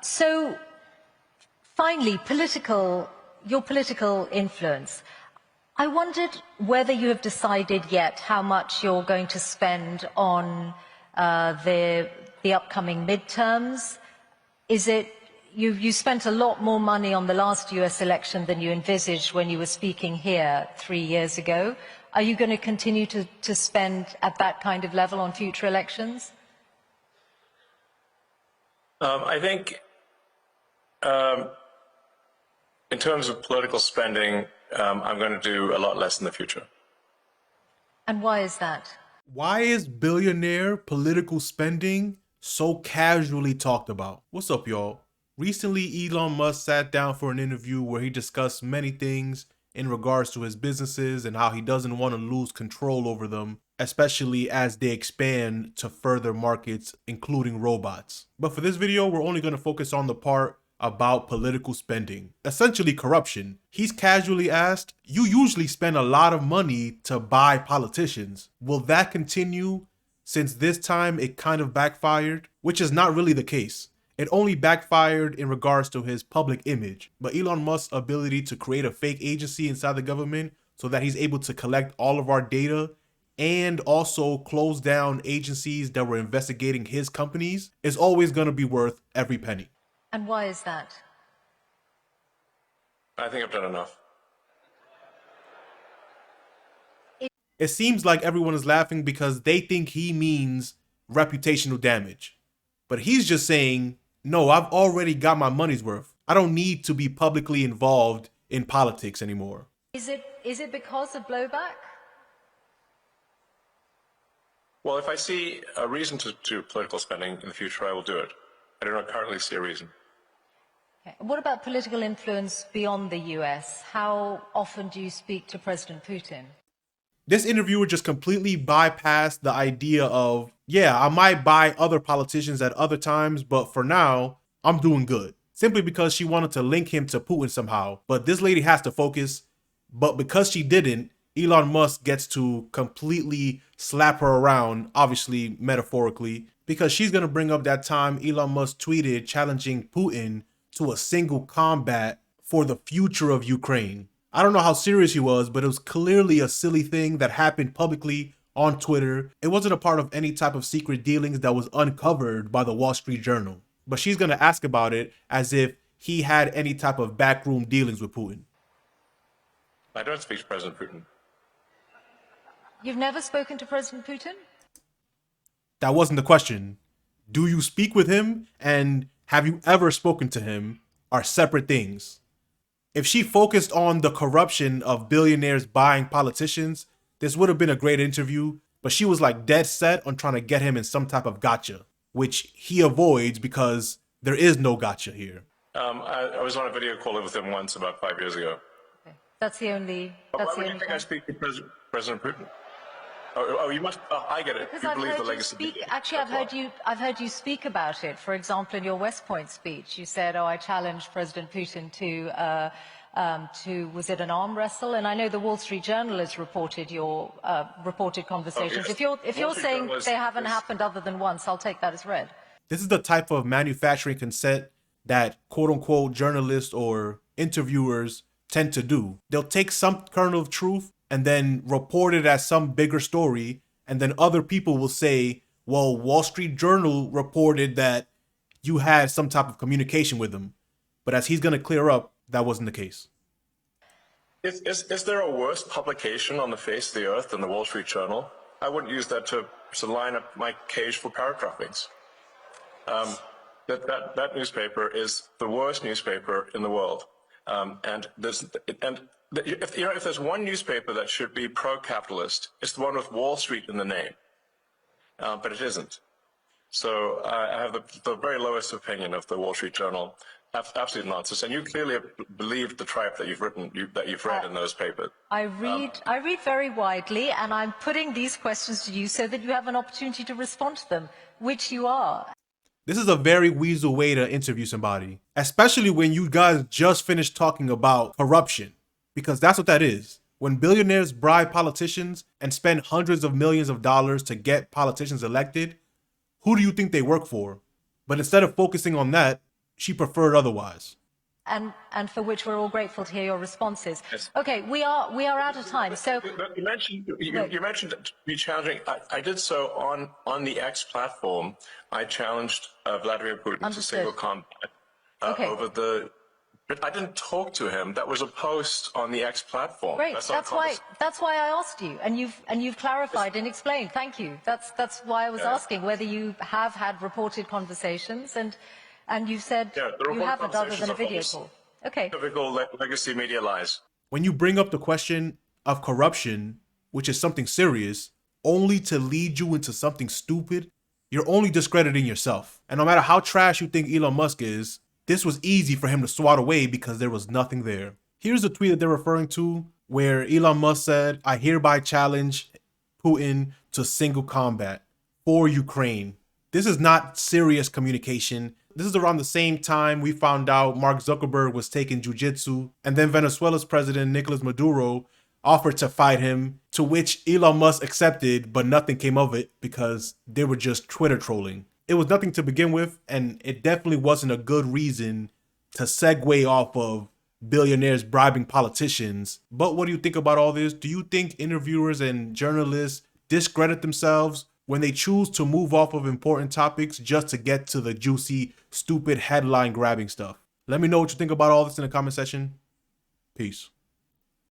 So finally, your political influence. I wondered whether you have decided yet how much you're going to spend on the upcoming midterms. Is it you spent a lot more money on the last US election than you envisaged when you were speaking here 3 years ago. Are you going to continue to spend at that kind of level on future elections? I think in terms of political spending, I'm going to do a lot less in the future. And why is that? Why is billionaire political spending so casually talked about? What's up, y'all? Recently, Elon Musk sat down for an interview where he discussed many things in regards to his businesses and how he doesn't want to lose control over them, especially as they expand to further markets, including robots. But for this video, we're only going to focus on the part about political spending, essentially corruption. He's casually asked, you usually spend a lot of money to buy politicians. Will that continue since this time it kind of backfired? Which is not really the case. It only backfired in regards to his public image, but Elon Musk's ability to create a fake agency inside the government so that he's able to collect all of our data and also close down agencies that were investigating his companies is always going to be worth every penny. And why is that? I think I've done enough. It seems like everyone is laughing because they think he means reputational damage. But he's just saying, no, I've already got my money's worth. I don't need to be publicly involved in politics anymore. Is it because of blowback? Well, if I see a reason to do political spending in the future, I will do it. I do not currently see a reason. Okay. What about political influence beyond the US? How often do you speak to President Putin? This interviewer just completely bypassed the idea of, yeah, I might buy other politicians at other times, but for now, I'm doing good. Simply because she wanted to link him to Putin somehow. But this lady has to focus. But because she didn't, Elon Musk gets to completely slap her around, obviously metaphorically, because she's going to bring up that time Elon Musk tweeted challenging Putin to a single combat for the future of Ukraine. I don't know how serious he was, but it was clearly a silly thing that happened publicly on Twitter. It wasn't a part of any type of secret dealings that was uncovered by the Wall Street Journal. But she's going to ask about it as if he had any type of backroom dealings with Putin. I don't speak to President Putin. You've never spoken to President Putin? That wasn't the question. Do you speak with him and have you ever spoken to him are separate things. If she focused on the corruption of billionaires buying politicians, this would have been a great interview, but she was like dead set on trying to get him in some type of gotcha, which he avoids because there is no gotcha here. I was on a video call with him once about 5 years ago. Okay. That's the only. Why do you think I speak to President Putin? Oh, you must. Oh, I get it. Because You I've believe heard the you legacy. speak. Actually, I've heard you speak about it. For example, in your West Point speech, you said, "Oh, I challenged President Putin to was it an arm wrestle?" And I know the Wall Street Journal has reported your reported conversations. Oh, yes. If you're saying they haven't happened other than once, I'll take that as read. This is the type of manufacturing consent that quote unquote journalists or interviewers tend to do. They'll take some kernel of truth and then report it as some bigger story. And then other people will say, well, Wall Street Journal reported that you had some type of communication with them. But as he's going to clear up, that wasn't the case. Is there a worse publication on the face of the earth than the Wall Street Journal? I wouldn't use that to line up my cage for parrot droppings. That newspaper is the worst newspaper in the world. If there's one newspaper that should be pro-capitalist, it's the one with Wall Street in the name. But it isn't. So I have the very lowest opinion of the Wall Street Journal. Absolute nonsense. And you clearly have believed the tripe that you've read in those papers. I read very widely, and I'm putting these questions to you so that you have an opportunity to respond to them, which you are. This is a very weasel way to interview somebody, especially when you guys just finished talking about corruption, because that's what that is. When billionaires bribe politicians and spend hundreds of millions of dollars to get politicians elected, who do you think they work for? But instead of focusing on that, she preferred otherwise. And for which we're all grateful to hear your responses. Yes. Okay, we are out of time. So But you mentioned me challenging. I did so on the X platform. I challenged Vladimir Putin to Understood. single combat Okay. over the. But I didn't talk to him. That was a post on the X platform. great. not That's why I asked you, and you've clarified and explained. Thank you. That's why I was asking whether you have had reported conversations, and you said the you reported haven't other than a conversations video are call. Okay. typical legacy media lies. When you bring up the question of corruption, which is something serious, only to lead you into something stupid, you're only discrediting yourself. And no matter how trash you think Elon Musk is, this was easy for him to swat away because there was nothing there. Here's a tweet that they're referring to where Elon Musk said, "I hereby challenge Putin to single combat for Ukraine." This is not serious communication. This is around the same time we found out Mark Zuckerberg was taking jujitsu, and then Venezuela's president Nicolas Maduro offered to fight him, to which Elon Musk accepted, but nothing came of it because they were just Twitter trolling. It was nothing to begin with, and it definitely wasn't a good reason to segue off of billionaires bribing politicians. But what do you think about all this? Do you think interviewers and journalists discredit themselves when they choose to move off of important topics just to get to the juicy, stupid headline grabbing stuff? Let me know what you think about all this in the comment section. Peace.